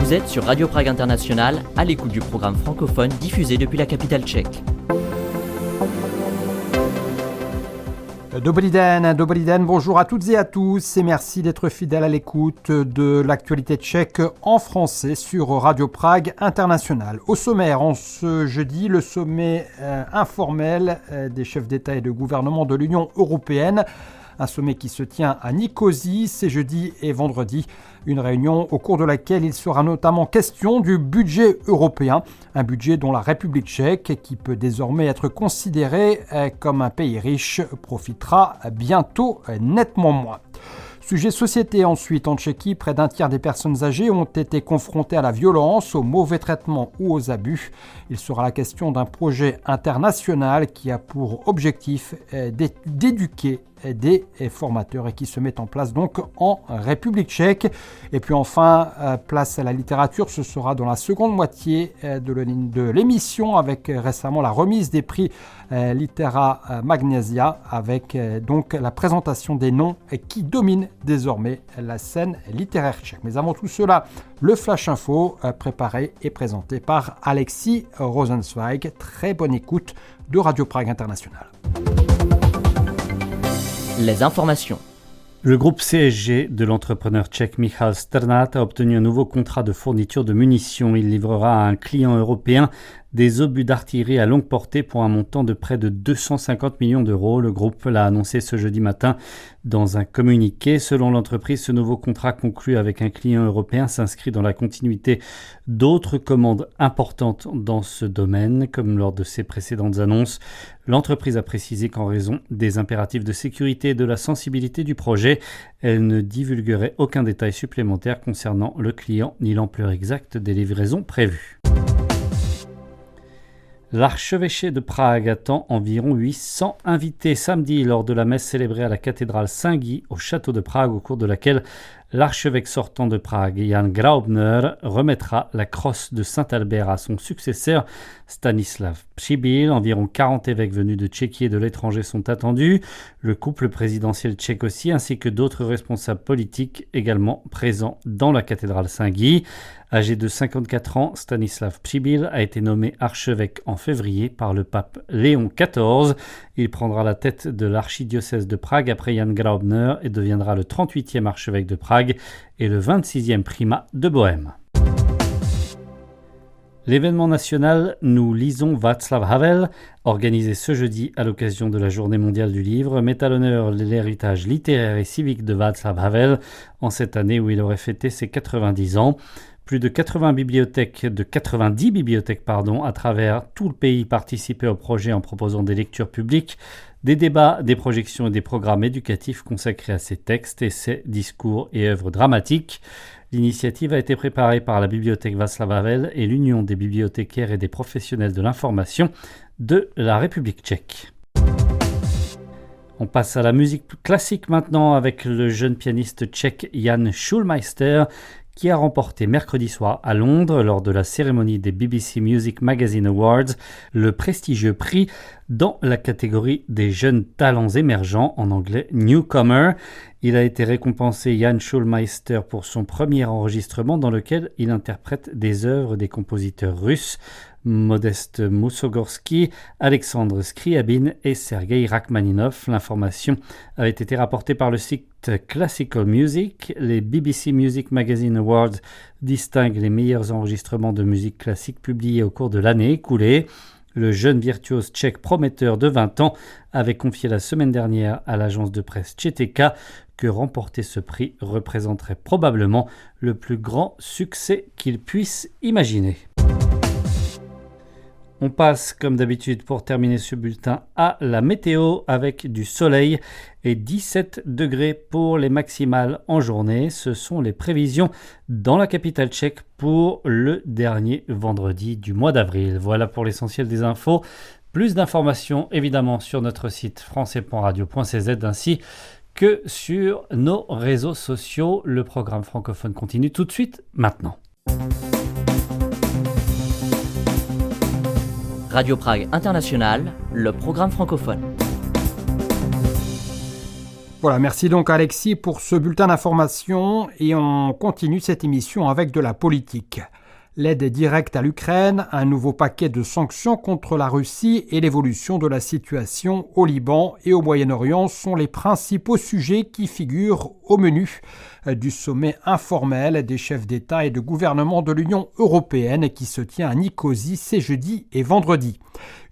Vous êtes sur Radio Prague International, à l'écoute du programme francophone diffusé depuis la capitale tchèque. Dobrý den, bonjour à toutes et à tous et merci d'être fidèles à l'écoute de l'actualité tchèque en français sur Radio Prague International. Au sommaire, en ce jeudi, le sommet informel des chefs d'État et de gouvernement de l'Union européenne. Un sommet qui se tient à Nicosie, c'est jeudi et vendredi. Une réunion au cours de laquelle il sera notamment question du budget européen. Un budget dont la République tchèque, qui peut désormais être considérée comme un pays riche, profitera bientôt nettement moins. Sujet société ensuite, en Tchéquie, près d'un tiers des personnes âgées ont été confrontées à la violence, au mauvais traitement ou aux abus. Il sera la question d'un projet international qui a pour objectif d'éduquer des formateurs et qui se met en place donc en République tchèque. Et puis enfin, place à la littérature, ce sera dans la seconde moitié de l'émission avec récemment la remise des prix Litera Magnesia avec donc la présentation des noms qui dominent désormais la scène littéraire tchèque. Mais avant tout cela, le Flash Info préparé et présenté par Alexis Rosenzweig. Très bonne écoute de Radio Prague International. Les informations. Le groupe CSG de l'entrepreneur tchèque Michal Strnad a obtenu un nouveau contrat de fourniture de munitions. Il livrera à un client européen des obus d'artillerie à longue portée pour un montant de près de 250 millions d'euros. Le groupe l'a annoncé ce jeudi matin dans un communiqué. Selon l'entreprise, ce nouveau contrat conclu avec un client européen s'inscrit dans la continuité d'autres commandes importantes dans ce domaine, comme lors de ses précédentes annonces. L'entreprise a précisé qu'en raison des impératifs de sécurité et de la sensibilité du projet, elle ne divulguerait aucun détail supplémentaire concernant le client ni l'ampleur exacte des livraisons prévues. L'archevêché de Prague attend environ 800 invités samedi lors de la messe célébrée à la cathédrale Saint-Guy au château de Prague, au cours de laquelle l'archevêque sortant de Prague, Jan Graubner, remettra la crosse de Saint-Albert à son successeur Stanislav Přibyl. Environ 40 évêques venus de Tchéquie et de l'étranger sont attendus. Le couple présidentiel tchèque aussi, ainsi que d'autres responsables politiques également présents dans la cathédrale Saint-Guy. Âgé de 54 ans, Stanislav Přibyl a été nommé archevêque en février par le pape Léon XIV. Il prendra la tête de l'archidiocèse de Prague après Jan Graubner et deviendra le 38e archevêque de Prague et le 26e primat de Bohême. L'événement national, nous lisons Václav Havel, organisé ce jeudi à l'occasion de la Journée mondiale du livre, met à l'honneur l'héritage littéraire et civique de Václav Havel en cette année où il aurait fêté ses 90 ans. Plus de 90 bibliothèques à travers tout le pays participaient au projet en proposant des lectures publiques, des débats, des projections et des programmes éducatifs consacrés à ces textes, essais, discours et œuvres dramatiques. L'initiative a été préparée par la bibliothèque Václav Havel et l'Union des bibliothécaires et des professionnels de l'information de la République tchèque. On passe à la musique classique maintenant avec le jeune pianiste tchèque Jan Schulmeister, qui a remporté mercredi soir à Londres, lors de la cérémonie des BBC Music Magazine Awards, le prestigieux prix dans la catégorie des jeunes talents émergents, en anglais Newcomer. Il a été récompensé, Jan Schulmeister, pour son premier enregistrement dans lequel il interprète des œuvres des compositeurs russes Modeste Mussorgsky, Alexandre Scriabine et Sergei Rachmaninov. L'information avait été rapportée par le site Classical Music. Les BBC Music Magazine Awards distinguent les meilleurs enregistrements de musique classique publiés au cours de l'année écoulée. Le jeune virtuose tchèque prometteur de 20 ans avait confié la semaine dernière à l'agence de presse ČTK que remporter ce prix représenterait probablement le plus grand succès qu'il puisse imaginer. On passe, comme d'habitude, pour terminer ce bulletin, à la météo avec du soleil et 17 degrés pour les maximales en journée. Ce sont les prévisions dans la capitale tchèque pour le dernier vendredi du mois d'avril. Voilà pour l'essentiel des infos. Plus d'informations, évidemment, sur notre site français.radio.cz ainsi que sur nos réseaux sociaux. Le programme francophone continue tout de suite, maintenant. Radio Prague International, le programme francophone. Voilà, merci donc Alexis pour ce bulletin d'information et on continue cette émission avec de la politique. L'aide directe à l'Ukraine, un nouveau paquet de sanctions contre la Russie et l'évolution de la situation au Liban et au Moyen-Orient sont les principaux sujets qui figurent au menu du sommet informel des chefs d'État et de gouvernement de l'Union européenne qui se tient à Nicosie ces jeudi et vendredi.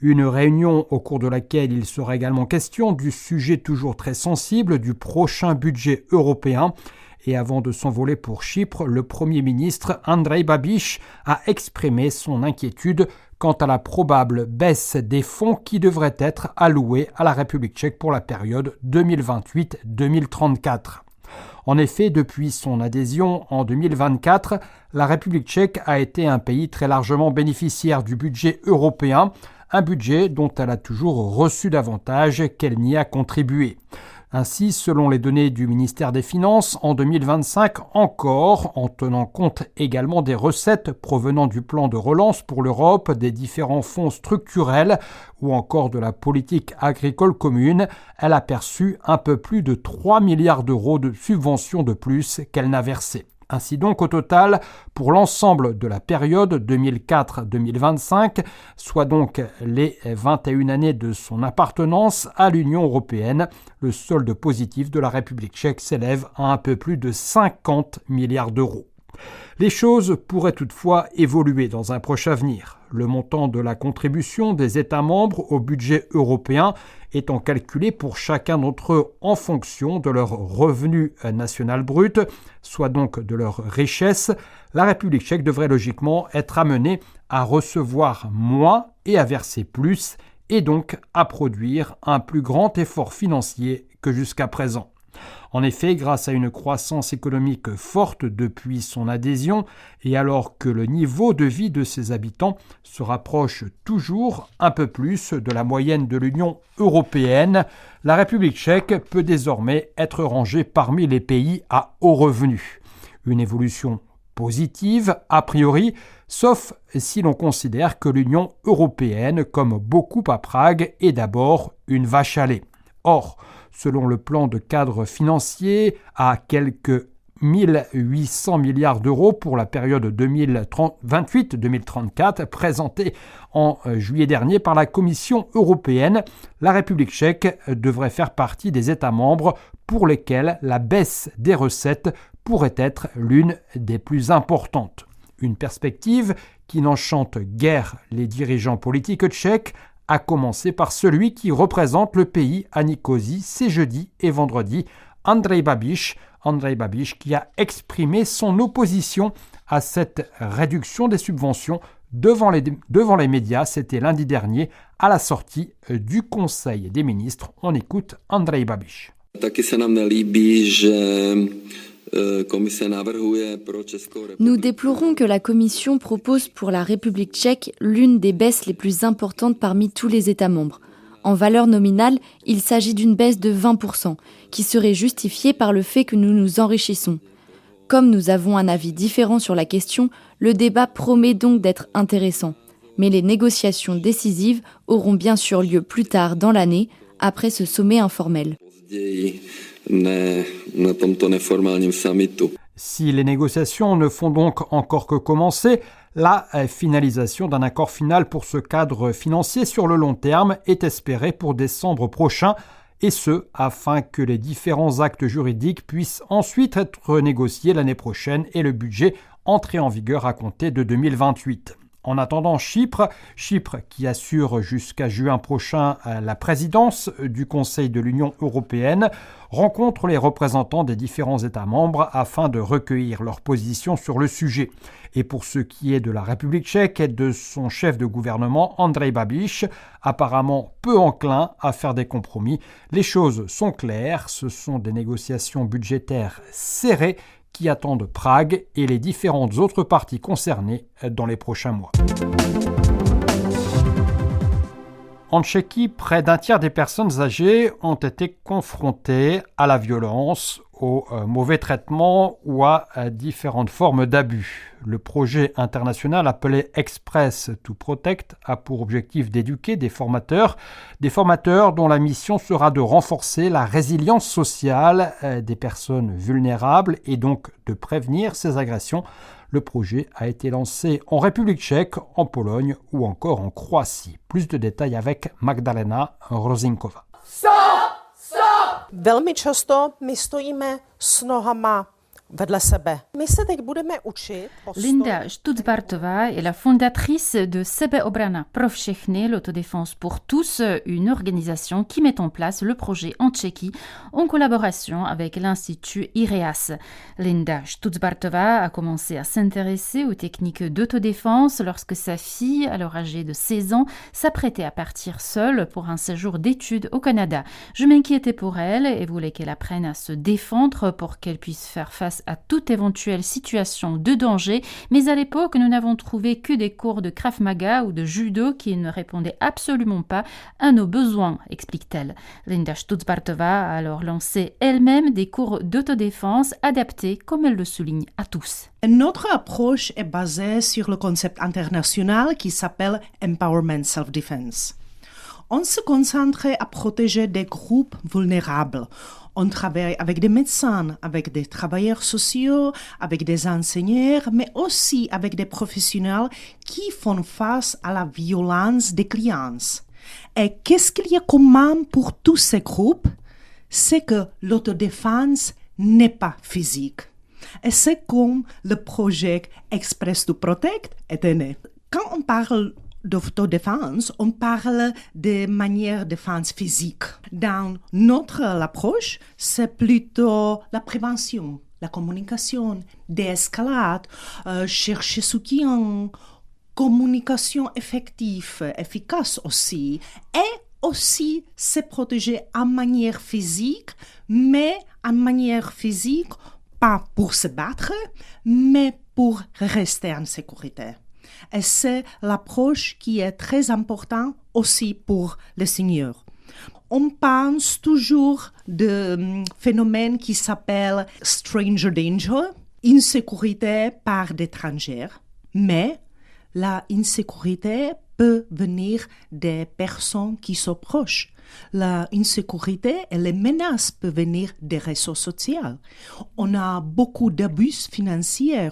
Une réunion au cours de laquelle il sera également question du sujet toujours très sensible du prochain budget européen. Et avant de s'envoler pour Chypre, le Premier ministre Andrej Babiš a exprimé son inquiétude quant à la probable baisse des fonds qui devraient être alloués à la République tchèque pour la période 2028-2034. En effet, depuis son adhésion en 2024, la République tchèque a été un pays très largement bénéficiaire du budget européen, un budget dont elle a toujours reçu davantage qu'elle n'y a contribué. Ainsi, selon les données du ministère des Finances, en 2025 encore, en tenant compte également des recettes provenant du plan de relance pour l'Europe, des différents fonds structurels ou encore de la politique agricole commune, elle a perçu un peu plus de 3 milliards d'euros de subventions de plus qu'elle n'a versées. Ainsi donc, au total, pour l'ensemble de la période 2004-2025, soit donc les 21 années de son appartenance à l'Union européenne, le solde positif de la République tchèque s'élève à un peu plus de 50 milliards d'euros. Les choses pourraient toutefois évoluer dans un proche avenir. Le montant de la contribution des États membres au budget européen étant calculé pour chacun d'entre eux en fonction de leur revenu national brut, soit donc de leur richesse, la République tchèque devrait logiquement être amenée à recevoir moins et à verser plus, et donc à produire un plus grand effort financier que jusqu'à présent. En effet, grâce à une croissance économique forte depuis son adhésion et alors que le niveau de vie de ses habitants se rapproche toujours un peu plus de la moyenne de l'Union européenne, la République tchèque peut désormais être rangée parmi les pays à haut revenu. Une évolution positive, a priori, sauf si l'on considère que l'Union européenne, comme beaucoup à Prague, est d'abord une vache à lait. Or, selon le plan de cadre financier à quelques 1800 milliards d'euros pour la période 2028-2034 présenté en juillet dernier par la Commission européenne, la République tchèque devrait faire partie des États membres pour lesquels la baisse des recettes pourrait être l'une des plus importantes. Une perspective qui n'enchante guère les dirigeants politiques tchèques, à commencer par celui qui représente le pays à Nicosie ces jeudi et vendredi, Andrej Babiš qui a exprimé son opposition à cette réduction des subventions devant les médias, c'était lundi dernier, à la sortie du Conseil des ministres. On écoute Andrej Babiš. Nous déplorons que la Commission propose pour la République tchèque l'une des baisses les plus importantes parmi tous les États membres. En valeur nominale, il s'agit d'une baisse de 20%, qui serait justifiée par le fait que nous nous enrichissons. Comme nous avons un avis différent sur la question, le débat promet donc d'être intéressant. Mais les négociations décisives auront bien sûr lieu plus tard dans l'année, après ce sommet informel. Si les négociations ne font donc encore que commencer, la finalisation d'un accord final pour ce cadre financier sur le long terme est espérée pour décembre prochain, et ce, afin que les différents actes juridiques puissent ensuite être négociés l'année prochaine et le budget entrer en vigueur à compter de 2028. En attendant, Chypre qui assure jusqu'à juin prochain la présidence du Conseil de l'Union européenne, rencontre les représentants des différents États membres afin de recueillir leur position sur le sujet. Et pour ce qui est de la République tchèque et de son chef de gouvernement, Andrej Babiš, apparemment peu enclin à faire des compromis, les choses sont claires, ce sont des négociations budgétaires serrées qui attendent Prague et les différentes autres parties concernées dans les prochains mois. En Tchéquie, près d'un tiers des personnes âgées ont été confrontées à la violence au mauvais traitement ou à différentes formes d'abus. Le projet international appelé Express to Protect a pour objectif d'éduquer des formateurs dont la mission sera de renforcer la résilience sociale des personnes vulnérables et donc de prévenir ces agressions. Le projet a été lancé en République tchèque, en Pologne ou encore en Croatie. Plus de détails avec Magdalena Rozinkova. Velmi často my stojíme s nohama vedle sebe. My se teď budeme učit Linda Stutzbartová est la fondatrice de Sebeobrana pro všechny, l'autodéfense pour tous, une organisation qui met en place le projet en Tchéquie en collaboration avec l'Institut IREAS. Linda Stutzbartová a commencé à s'intéresser aux techniques d'autodéfense lorsque sa fille, alors âgée de 16 ans, s'apprêtait à partir seule pour un séjour d'études au Canada. Je m'inquiétais pour elle et voulais qu'elle apprenne à se défendre pour qu'elle puisse faire face à toute éventuelle situation de danger, mais à l'époque, nous n'avons trouvé que des cours de Krav Maga ou de judo qui ne répondaient absolument pas à nos besoins, explique-t-elle. Linda Stutzbartová a alors lancé elle-même des cours d'autodéfense adaptés, comme elle le souligne, à tous. Notre approche est basée sur le concept international qui s'appelle Empowerment Self-Defense. On se concentre à protéger des groupes vulnérables. On travaille avec des médecins, avec des travailleurs sociaux, avec des enseignants, mais aussi avec des professionnels qui font face à la violence des clients. Et qu'est-ce qu'il y a commun pour tous ces groupes? C'est que l'autodéfense n'est pas physique. Et c'est comme le projet Express to Protect est né. Quand on parle d'autodéfense, on parle de manière de défense physique. Dans notre approche, c'est plutôt la prévention, la communication, l'escalade, chercher soutien, communication effective, efficace aussi, et aussi se protéger en manière physique, mais en manière physique, pas pour se battre, mais pour rester en sécurité. Et c'est l'approche qui est très importante aussi pour les seniors. On pense toujours de phénomènes qui s'appellent stranger danger, insécurité par d'étrangers, mais la insécurité peut venir des personnes qui sont proches. La insécurité et les menaces peuvent venir des réseaux sociaux. On a beaucoup d'abus financiers.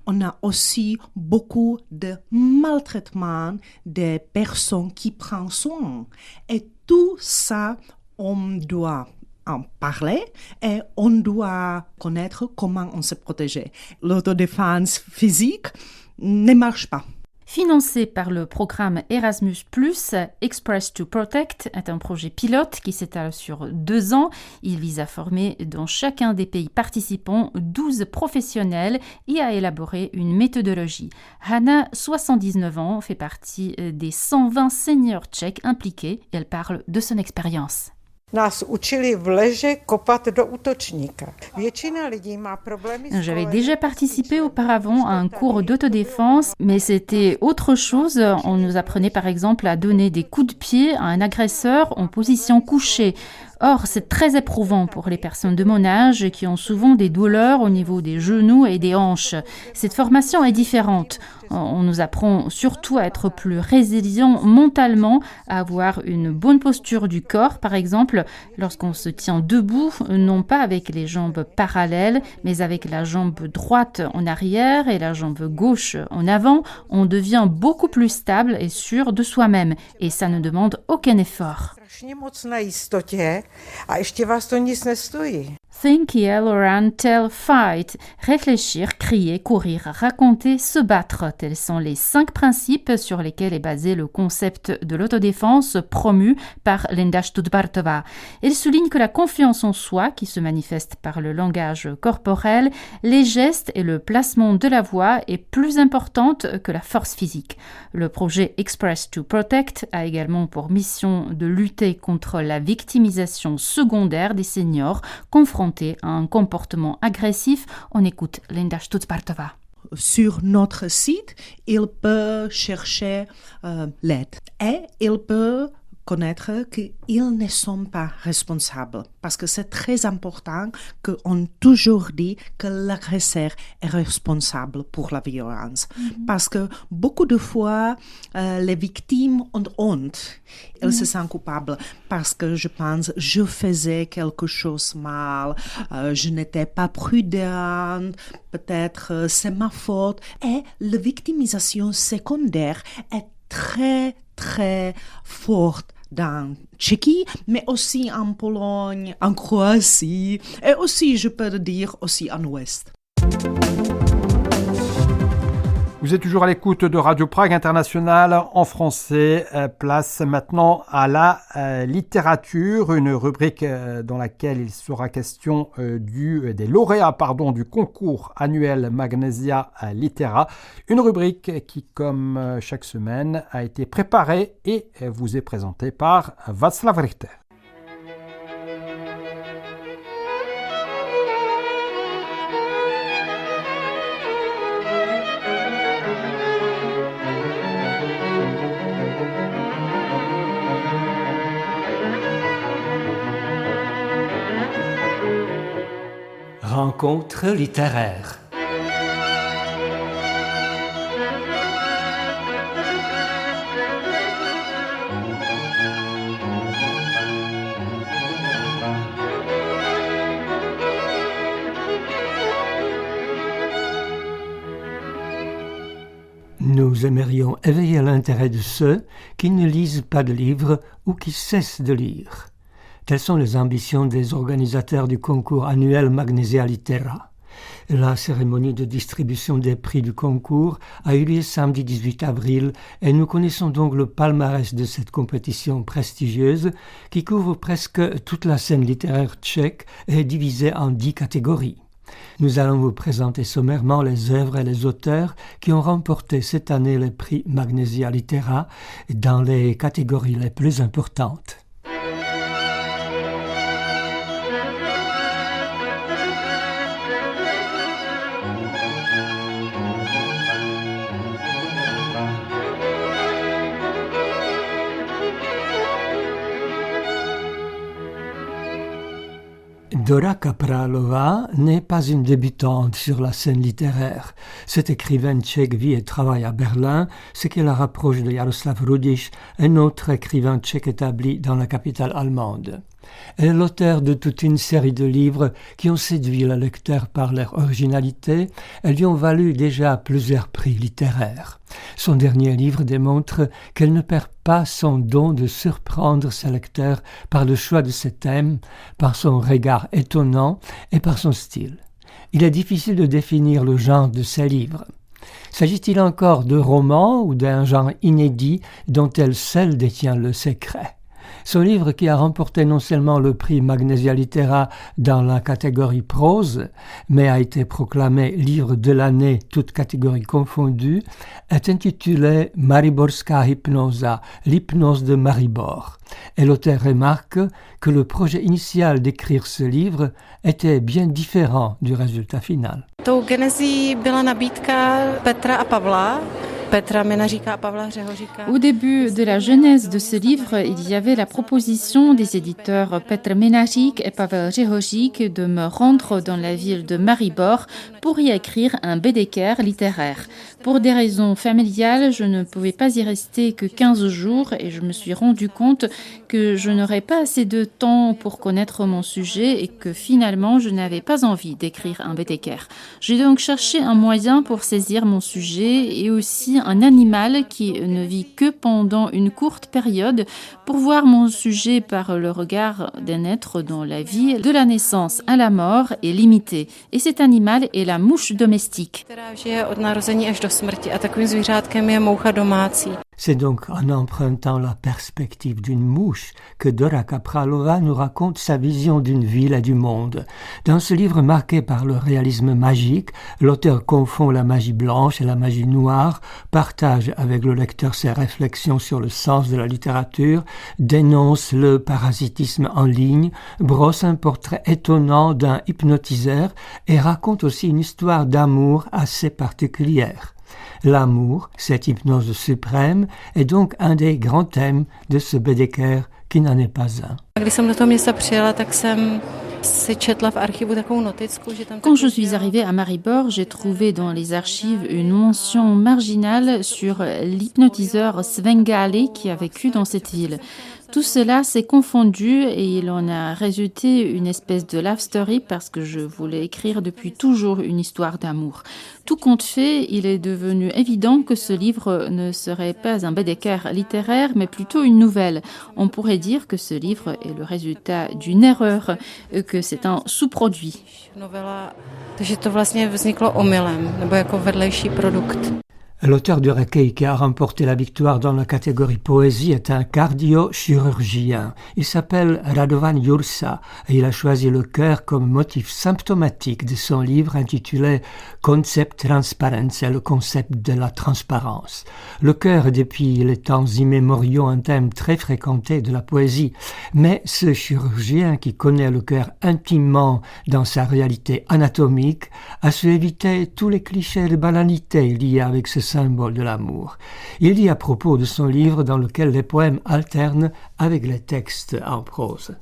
On a aussi beaucoup de maltraitement des personnes qui prennent soin. Et tout ça, on doit en parler et on doit connaître comment on se protéger. L'autodéfense physique ne marche pas. Financé par le programme Erasmus+, Express to Protect est un projet pilote qui s'étale sur 2 ans. Il vise à former dans chacun des pays participants 12 professionnels et à élaborer une méthodologie. Hanna, 79 ans, fait partie des 120 seniors tchèques impliqués. Elle parle de son expérience. J'avais déjà participé auparavant à un cours d'autodéfense, mais c'était autre chose. On nous apprenait par exemple à donner des coups de pied à un agresseur en position couchée. Or, c'est très éprouvant pour les personnes de mon âge qui ont souvent des douleurs au niveau des genoux et des hanches. Cette formation est différente. On nous apprend surtout à être plus résilients mentalement, à avoir une bonne posture du corps, par exemple, lorsqu'on se tient debout, non pas avec les jambes parallèles, mais avec la jambe droite en arrière et la jambe gauche en avant, on devient beaucoup plus stable et sûr de soi-même. Et ça ne demande aucun effort. Think, yell, run, tell, fight. Réfléchir, crier, courir, raconter, se battre. Tels sont les 5 principes sur lesquels est basé le concept de l'autodéfense promu par Linda Stutzbartová. Elle souligne que la confiance en soi, qui se manifeste par le langage corporel, les gestes et le placement de la voix, est plus importante que la force physique. Le projet Express to Protect a également pour mission de lutter contre la victimisation secondaire des seniors confrontés à un comportement agressif. On écoute Linda Stutzbartová. Sur notre site, il peut chercher l'aide et il peut reconnaître qu'ils ne sont pas responsables. Parce que c'est très important qu'on toujours dit que l'agresseur est responsable pour la violence. Parce que beaucoup de fois, les victimes ont honte. Elles se sentent coupables parce que je pense je faisais quelque chose mal, je n'étais pas prudente, peut-être c'est ma faute. Et la victimisation secondaire est très, très forte dans Tchéquie, mais aussi en Pologne, en Croatie, et aussi, je peux dire, aussi en Ouest. Vous êtes toujours à l'écoute de Radio Prague International en français. Place maintenant à la littérature, une rubrique dans laquelle il sera question des lauréats du concours annuel Magnesia Litera. Une rubrique qui, comme chaque semaine, a été préparée et vous est présentée par Václav Richter. Rencontre littéraire. Nous aimerions éveiller l'intérêt de ceux qui ne lisent pas de livres ou qui cessent de lire. Telles sont les ambitions des organisateurs du concours annuel Magnesia Litera. La cérémonie de distribution des prix du concours a eu lieu samedi 18 avril et nous connaissons donc le palmarès de cette compétition prestigieuse qui couvre presque toute la scène littéraire tchèque et est divisée en 10 catégories. Nous allons vous présenter sommairement les œuvres et les auteurs qui ont remporté cette année les prix Magnesia Litera dans les catégories les plus importantes. Dora Kaprálová n'est pas une débutante sur la scène littéraire. Cette écrivaine tchèque vit et travaille à Berlin, ce qui la rapproche de Jaroslav Rudiš, un autre écrivain tchèque établi dans la capitale allemande. Elle est l'auteur de toute une série de livres qui ont séduit le lecteur par leur originalité et lui ont valu déjà plusieurs prix littéraires. Son dernier livre démontre qu'elle ne perd pas son don de surprendre ses lecteurs par le choix de ses thèmes, par son regard étonnant et par son style. Il est difficile de définir le genre de ses livres. S'agit-il encore de romans ou d'un genre inédit dont elle seule détient le secret ? Son livre, qui a remporté non seulement le prix Magnesia Litera dans la catégorie prose, mais a été proclamé livre de l'année, toutes catégories confondues, est intitulé Mariborská hypnoza, l'hypnose de Maribor. Et l'auteur remarque que le projet initial d'écrire ce livre était bien différent du résultat final. Tou genezí byla nabídka Petra a Pavla. Au début de la genèse de ce livre, il y avait la proposition des éditeurs Petr Menařík et Pavel Řehořík de me rendre dans la ville de Maribor pour y écrire un Baedeker littéraire. Pour des raisons familiales, je ne pouvais pas y rester que 15 jours et je me suis rendu compte que je n'aurais pas assez de temps pour connaître mon sujet et que finalement, je n'avais pas envie d'écrire un Baedeker. J'ai donc cherché un moyen pour saisir mon sujet et aussi un animal qui ne vit que pendant une courte période pour voir mon sujet par le regard d'un être dont la vie de la naissance à la mort est limitée. Et cet animal est la mouche domestique. C'est donc en empruntant la perspective d'une mouche que Dora Kaprálová nous raconte sa vision d'une ville et du monde. Dans ce livre marqué par le réalisme magique, l'auteur confond la magie blanche et la magie noire, partage avec le lecteur ses réflexions sur le sens de la littérature, dénonce le parasitisme en ligne, brosse un portrait étonnant d'un hypnotiseur et raconte aussi une histoire d'amour assez particulière. L'amour, cette hypnose suprême, est donc un des grands thèmes de ce Baedeker qui n'en est pas un. Quand je suis arrivée à Maribor, j'ai trouvé dans les archives une mention marginale sur l'hypnotiseur Svengali qui a vécu dans cette ville. Tout cela s'est confondu et il en a résulté une espèce de love story parce que je voulais écrire depuis toujours une histoire d'amour. Tout compte fait, il est devenu évident que ce livre ne serait pas un Baedeker littéraire, mais plutôt une nouvelle. On pourrait dire que ce livre est le résultat d'une erreur, que c'est un sous-produit. L'auteur du recueil qui a remporté la victoire dans la catégorie poésie est un cardio-chirurgien. Il s'appelle Radovan Jursa et il a choisi le cœur comme motif symptomatique de son livre intitulé Concept Transparens, c'est le concept de la transparence. Le cœur est depuis les temps immémoriaux un thème très fréquenté de la poésie, mais ce chirurgien qui connaît le cœur intimement dans sa réalité anatomique a su éviter tous les clichés de banalité liés avec ce symbole de l'amour. Il dit à propos de son livre dans lequel les poèmes alternent avec les textes en prose.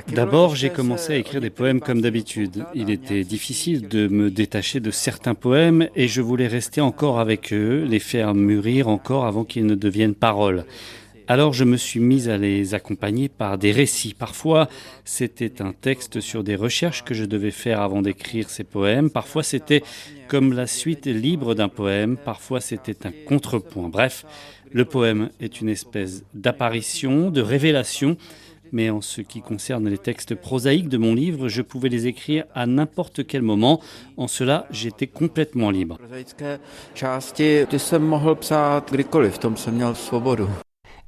D'abord, j'ai commencé à écrire des poèmes comme d'habitude. Il était difficile de me détacher de certains poèmes et je voulais rester encore avec eux, les faire mûrir encore avant qu'ils ne deviennent paroles. Alors je me suis mise à les accompagner par des récits. Parfois, c'était un texte sur des recherches que je devais faire avant d'écrire ces poèmes. Parfois, c'était comme la suite libre d'un poème. Parfois, c'était un contrepoint. Bref, le poème est une espèce d'apparition, de révélation. Mais en ce qui concerne les textes prosaïques de mon livre, je pouvais les écrire à n'importe quel moment. En cela, j'étais complètement libre.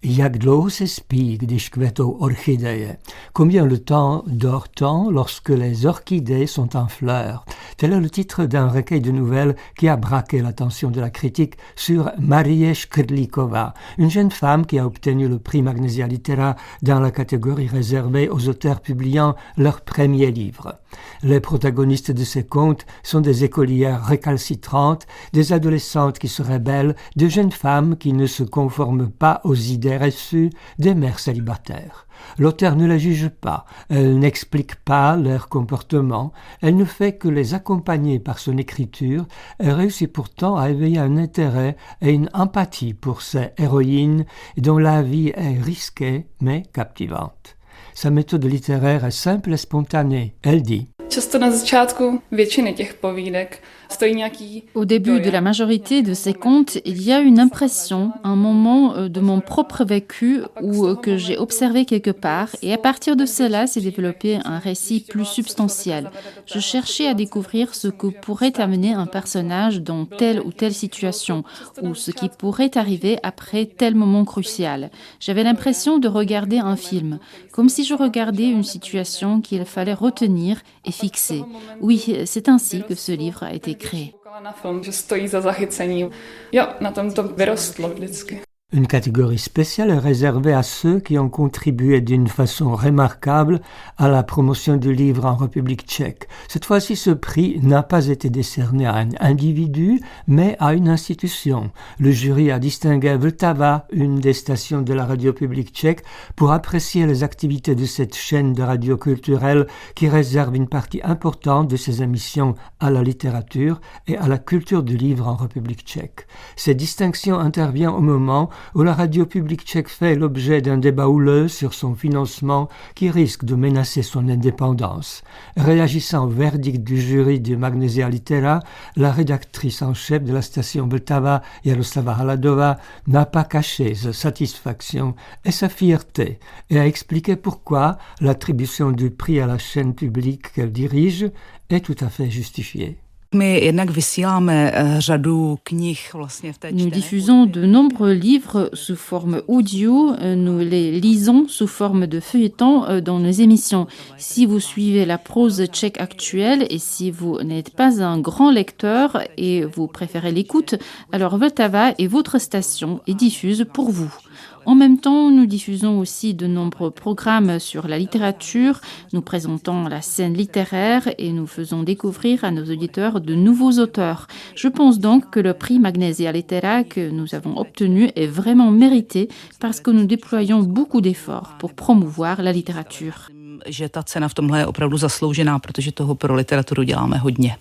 Jak dlouho se spí, když kvetou orchideje? Combien le temps dort-on lorsque les orchidées sont en fleurs? Tel est le titre d'un recueil de nouvelles qui a braqué l'attention de la critique sur Marie Škrlíková, une jeune femme qui a obtenu le prix Magnesia Litera dans la catégorie réservée aux auteurs publiant leur premier livre. Les protagonistes de ces contes sont des écolières récalcitrantes, des adolescentes qui se rebellent, de jeunes femmes qui ne se conforment pas aux idées reçues, des mères célibataires. L'auteur ne les juge pas, elle n'explique pas leur comportement, elle ne fait que les accompagner par son écriture et réussit pourtant à éveiller un intérêt et une empathie pour ces héroïnes dont la vie est risquée mais captivante. Sa méthode littéraire est simple et spontanée. Elle dit Au début de la majorité de ces contes, il y a une impression, un moment de mon propre vécu ou que j'ai observé quelque part, et à partir de cela s'est développé un récit plus substantiel. Je cherchais à découvrir ce que pourrait amener un personnage dans telle ou telle situation, ou ce qui pourrait arriver après tel moment crucial. J'avais l'impression de regarder un film, comme si je regardais une situation qu'il fallait retenir et fixer. Oui, c'est ainsi que ce livre a été créé. Une catégorie spéciale est réservée à ceux qui ont contribué d'une façon remarquable à la promotion du livre en République tchèque. Cette fois-ci, ce prix n'a pas été décerné à un individu, mais à une institution. Le jury a distingué Vltava, une des stations de la radio publique tchèque, pour apprécier les activités de cette chaîne de radio culturelle qui réserve une partie importante de ses émissions à la littérature et à la culture du livre en République tchèque. Cette distinction intervient au moment où la radio publique tchèque fait l'objet d'un débat houleux sur son financement qui risque de menacer son indépendance. Réagissant au verdict du jury de Magnesia Litera, la rédactrice en chef de la station Vltava, Jaroslava Haladová, n'a pas caché sa satisfaction et sa fierté et a expliqué pourquoi l'attribution du prix à la chaîne publique qu'elle dirige est tout à fait justifiée. Nous diffusons de nombreux livres sous forme audio, nous les lisons sous forme de feuilletons dans nos émissions. Si vous suivez la prose tchèque actuelle et si vous n'êtes pas un grand lecteur et vous préférez l'écoute, alors Vltava est votre station et diffuse pour vous. En même temps, nous diffusons aussi de nombreux programmes sur la littérature, nous présentons la scène littéraire et nous faisons découvrir à nos auditeurs de nouveaux auteurs. Je pense donc que le prix Magnesia Litera que nous avons obtenu est vraiment mérité parce que nous déployons beaucoup d'efforts pour promouvoir la littérature. Že ta cena v tomhle je opravdu zasloužená, protože toho pro literaturu děláme hodně.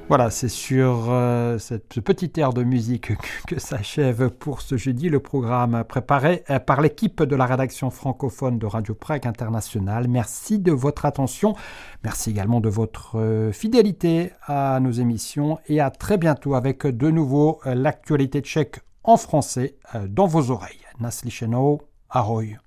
Voilà, c'est sur ce petit air de musique que s'achève pour ce jeudi le programme préparé par l'équipe de la rédaction francophone de Radio Prague International. Merci de votre attention, merci également de votre fidélité à nos émissions et à très bientôt avec de nouveau l'actualité tchèque en français dans vos oreilles. Naslyšenou, ahoj.